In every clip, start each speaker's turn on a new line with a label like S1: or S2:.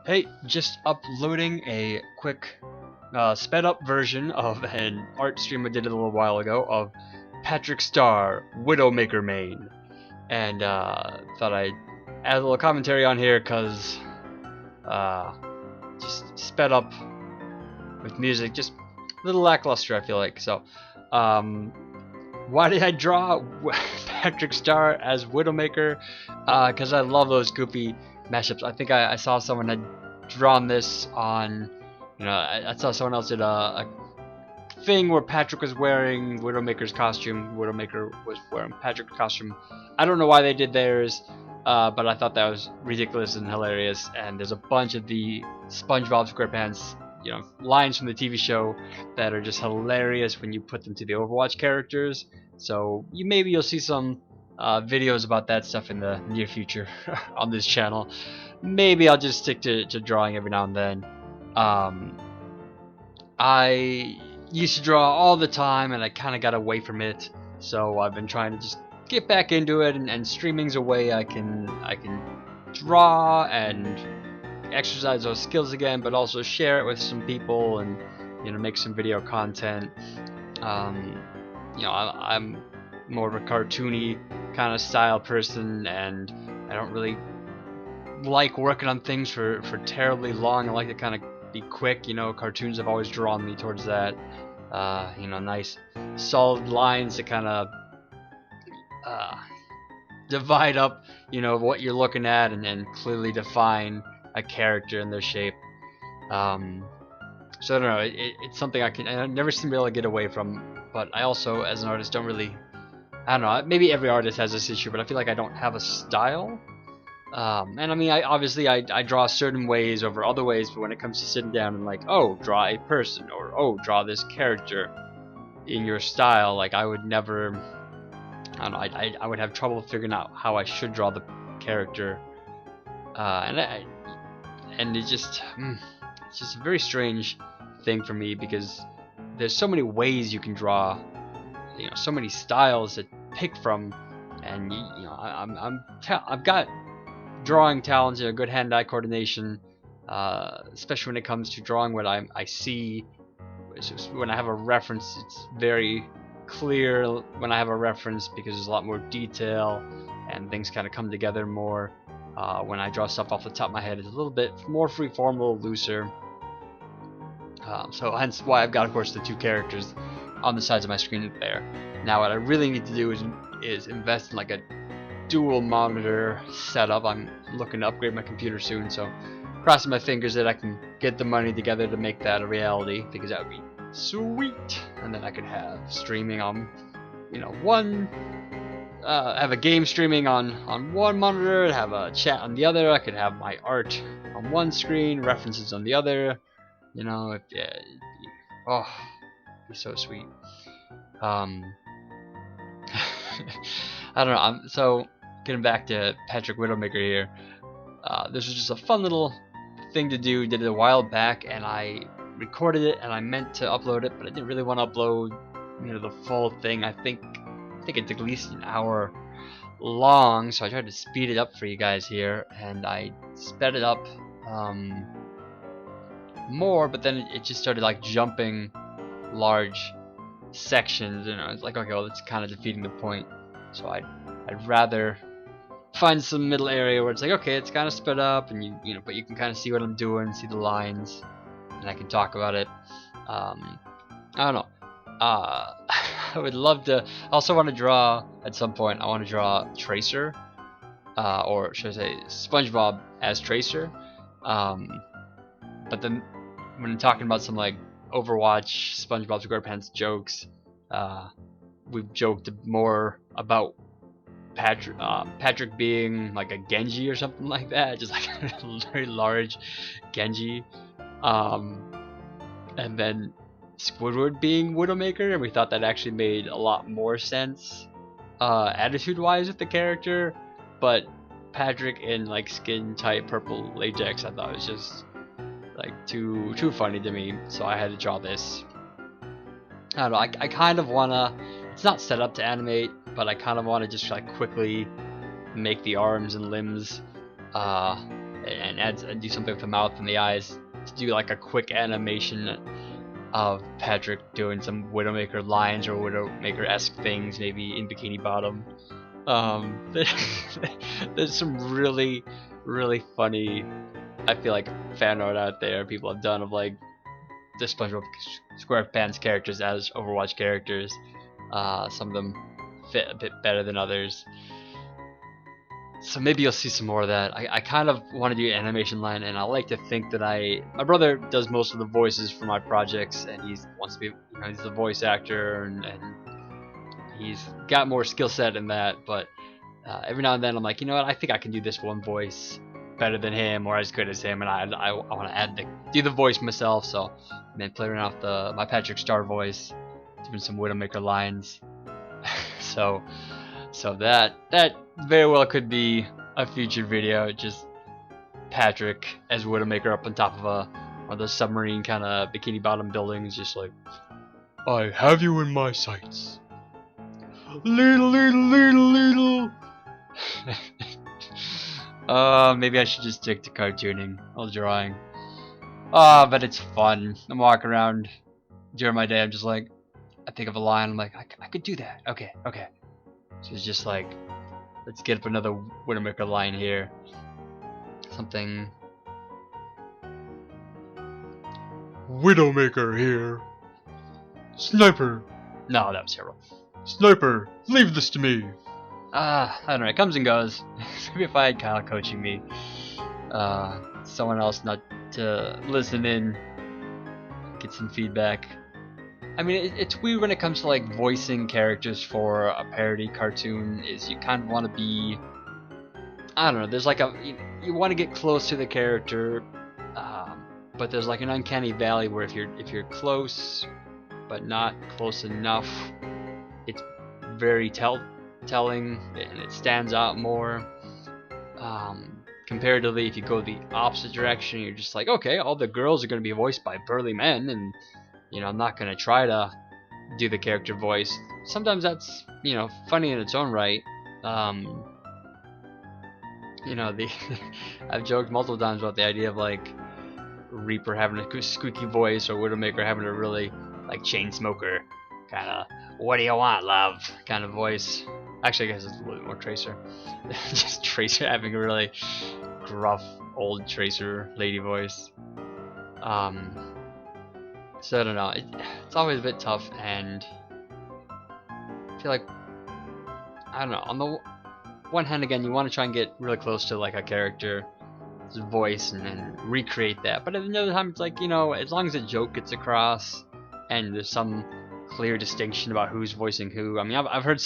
S1: Hey, just uploading a quick sped up version of an art stream I did a little while ago of Patrick Star Widowmaker main. And thought I'd add a little commentary on here because uh, just sped up with music, just a little lackluster, I feel like. So, um, why did I draw Patrick Star as Widowmaker? Because I love those goofy mashups. I think I saw someone had drawn this on, I saw someone else did a thing where Patrick was wearing Widowmaker's costume. Widowmaker was wearing Patrick's costume. I don't know why they did theirs, but I thought that was ridiculous and hilarious. And there's a bunch of the Spongebob Squarepants, lines from the TV show that are just hilarious when you put them to the Overwatch characters. So maybe you'll see some videos about that stuff in the near future on this channel. Maybe I'll just stick to drawing every now and then. I used to draw all the time and I kind of got away from it, so I've been trying to just get back into it, and streaming's a way I can draw and exercise those skills again, but also share it with some people and make some video content. I'm more of a cartoony kind of style person, and I don't really like working on things for terribly long. I like to kind of be quick. Cartoons have always drawn me towards that. Nice solid lines to kind of divide up what you're looking at, and clearly define a character and their shape. So I don't know, it's something I never seem to be able to get away from, but I also, as an artist, don't really, I don't know, maybe every artist has this issue, but I feel like I don't have a style. And I mean, I draw certain ways over other ways, but when it comes to sitting down and like, oh, draw a person, or oh, draw this character in your style, like I would never, I don't know, I would have trouble figuring out how I should draw the character, and it's just a very strange thing for me, because there's so many ways you can draw, so many styles to pick from, and I've got drawing talents, good hand-eye coordination, especially when it comes to drawing what I see. When I have a reference, it's very clear when I have a reference, because there's a lot more detail and things kind of come together more. When I draw stuff off the top of my head, it's a little bit more freeform, a little looser. So hence why I've got, of course, the two characters on the sides of my screen there. Now what I really need to do is invest in like a dual monitor setup. I'm looking to upgrade my computer soon, so crossing my fingers that I can get the money together to make that a reality, because that would be sweet. And then I could have streaming on, have a game streaming on one monitor, have a chat on the other. I could have my art on one screen, references on the other. Oh, it'd be so sweet. I don't know. So getting back to Patrick Widowmaker here, this was just a fun little thing to do. Did it a while back, and I recorded it, and I meant to upload it, but I didn't really want to upload, the full thing. I think it's at least an hour long, so I tried to speed it up for you guys here, and I sped it up more, but then it just started like jumping large sections, and I was like, okay, well, that's kind of defeating the point. So I'd rather find some middle area where it's like, okay, it's kind of sped up, and but you can kind of see what I'm doing, see the lines, and I can talk about it. I don't know. I would love to. I also want to draw at some point. I want to draw Tracer, or should I say SpongeBob as Tracer. But then when I'm talking about some like Overwatch, SpongeBob SquarePants jokes, we've joked more about Patrick being like a Genji or something like that, just like a very large Genji, and then Squidward being Widowmaker, and we thought that actually made a lot more sense attitude-wise with the character. But Patrick in like skin tight purple latex, I thought was just like too funny to me, so I had to draw this. I don't know, I kind of wanna, it's not set up to animate, but I kind of want to just like quickly make the arms and limbs and do something with the mouth and the eyes to do like a quick animation of Patrick doing some Widowmaker lines or Widowmaker-esque things, maybe in Bikini Bottom. There's some really funny, I feel like, fan art out there people have done of like the SpongeBob SquarePants characters as Overwatch characters. Some of them fit a bit better than others. So maybe you'll see some more of that. I kind of want to do an animation line, and I like to think that my brother does most of the voices for my projects, and he wants to be, he's the voice actor, and he's got more skill set in that. But every now and then I'm like, you know what, I think I can do this one voice better than him or as good as him, and I want to do the voice myself. So I've been playing around with my Patrick Star voice, doing some Widowmaker lines. so that very well could be a future video, just Patrick as Widowmaker up on top of one of those submarine kind of Bikini Bottom buildings, just like, I have you in my sights. Little. Maybe I should just stick to cartooning or drawing. But it's fun. I'm walking around during my day, I'm just like, I think of a line, I'm like, I could do that. Okay. So it's just like, let's get up another Widowmaker line here. Something. Widowmaker here. Sniper. No, that was terrible. Sniper, leave this to me. I don't know, it comes and goes. Maybe if I had Kyle coaching me, someone else not to listen in, get some feedback. I mean, it's weird when it comes to like voicing characters for a parody cartoon. Is you kind of want to be, I don't know. There's like you want to get close to the character, but there's like an uncanny valley where if you're close, but not close enough, it's very telling and it stands out more. Comparatively, if you go the opposite direction, you're just like, okay, all the girls are going to be voiced by burly men, and I'm not going to try to do the character voice. Sometimes that's, funny in its own right. I've joked multiple times about the idea of like Reaper having a squeaky voice or Widowmaker having a really like Chainsmoker kind of, what do you want, love, kind of voice. Actually, I guess it's a little bit more Tracer. Just Tracer having a really gruff old Tracer lady voice. So I don't know, it's always a bit tough, and I feel like, I don't know, on the one hand, again, you want to try and get really close to like a character's voice and recreate that, but at the other time, it's like, as long as a joke gets across and there's some clear distinction about who's voicing who. I mean, I've heard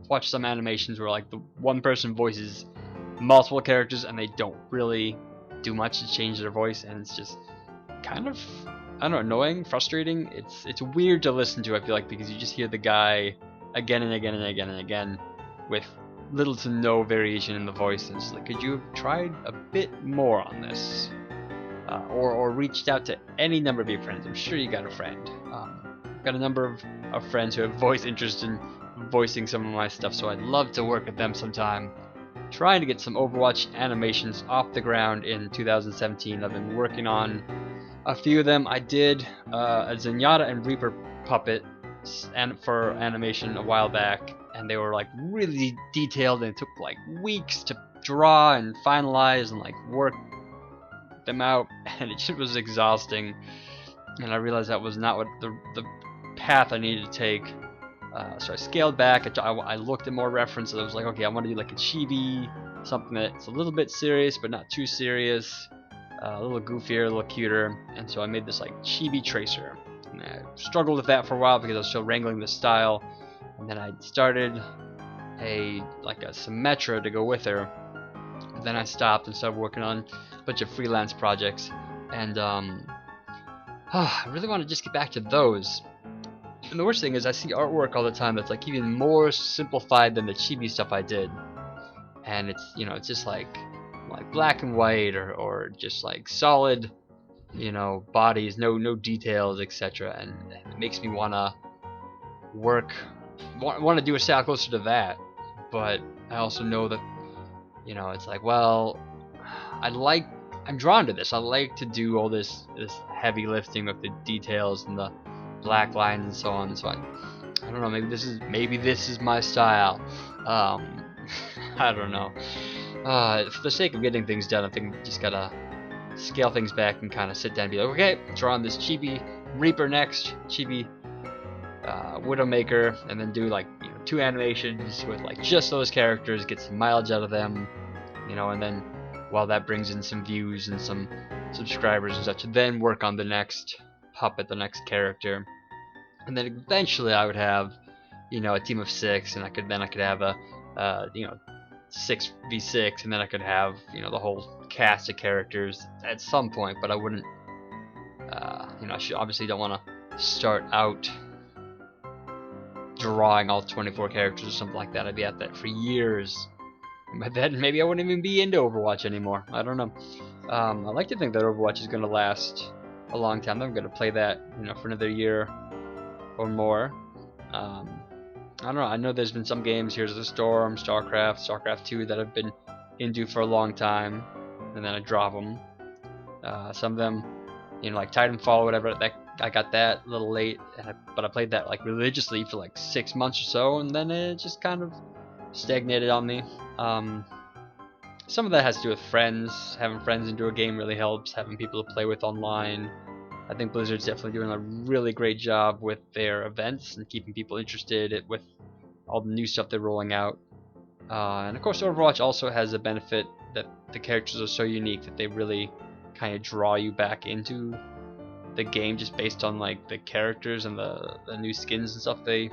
S1: watched some animations where like the one person voices multiple characters and they don't really do much to change their voice, and it's just kind of, I don't know, annoying, frustrating. It's weird to listen to, I feel like, because you just hear the guy again and again with little to no variation in the voice, and it's like, could you have tried a bit more on this? Or reached out to any number of your friends. I'm sure you got a friend. Got a number of friends who have voice interest in voicing some of my stuff, so I'd love to work with them sometime. Trying to get some Overwatch animations off the ground in 2017. I've been working on a few of them. I did a Zenyatta and Reaper puppet for animation a while back, and they were like really detailed, and it took like weeks to draw and finalize and like work them out, and it just was exhausting. And I realized that was not what the path I needed to take. So I scaled back. I looked at more references. I was like, okay, I want to do like a chibi, something that's a little bit serious but not too serious, a little goofier, a little cuter. And so I made this like chibi Tracer. And I struggled with that for a while because I was still wrangling the style. And then I started a Symmetra to go with her. But then I stopped and started working on a bunch of freelance projects. And I really want to just get back to those. And the worst thing is I see artwork all the time that's like even more simplified than the chibi stuff I did. And it's, it's just like black and white or just like solid, bodies, no details, etc. And it makes me want to want to do a style closer to that. But I also know that, it's like, well, I'm drawn to this. I like to do all this heavy lifting with the details and the black lines and so on. So I don't know. Maybe this is my style. I don't know. For the sake of getting things done, I think we just gotta scale things back and kind of sit down and be like, okay, draw on this chibi Reaper next, chibi Widowmaker, and then do like 2 animations with like just those characters, get some mileage out of them, and then while that brings in some views and some subscribers and such, then work on the next puppet, the next character, and then eventually I would have a team of 6, and I could have a 6v6, and then I could have the whole cast of characters at some point. But I wouldn't I obviously don't want to start out drawing all 24 characters or something like that. I'd be at that for years. But then maybe I wouldn't even be into Overwatch anymore. I don't know. I like to think that Overwatch is going to last a long time. I'm going to play that for another year or more. I don't know. I know there's been some games, Here's the Storm, StarCraft 2 that I've been into for a long time, and then I drop them. Some of them, like Titanfall or whatever, I got that a little late, but I played that like religiously for like 6 months or so, and then it just kind of stagnated on me. Some of that has to do with friends. Having friends into a game really helps. Having people to play with online. I think Blizzard's definitely doing a really great job with their events and keeping people interested with all the new stuff they're rolling out. And of course, Overwatch also has a benefit that the characters are so unique that they really kind of draw you back into the game just based on like the characters and the new skins and stuff they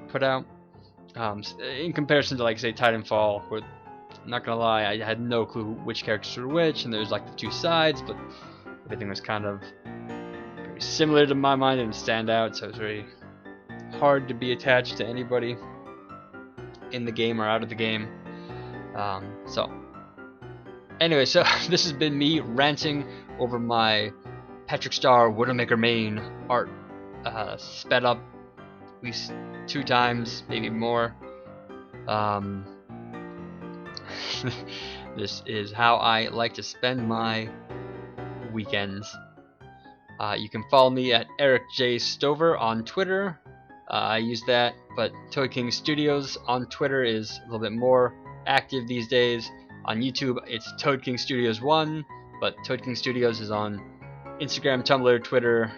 S1: put out. In comparison to like say Titanfall, where I'm not gonna lie, I had no clue which characters were which, and there's like the 2 sides, but everything was kind of very similar to my mind and stand out, so it was very hard to be attached to anybody in the game or out of the game. So anyway, so this has been me ranting over my Patrick Star Widowmaker main art, sped up at least 2 times, maybe more. This is how I like to spend my weekends. You can follow me at Eric J. Stover on Twitter. I use that, but Toad King Studios on Twitter is a little bit more active these days. On YouTube, it's Toad King Studios 1, but Toad King Studios is on Instagram, Tumblr, Twitter,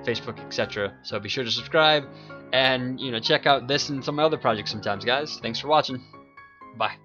S1: Facebook, etc. So be sure to subscribe and check out this and some of my other projects sometimes, guys. Thanks for watching. Bye.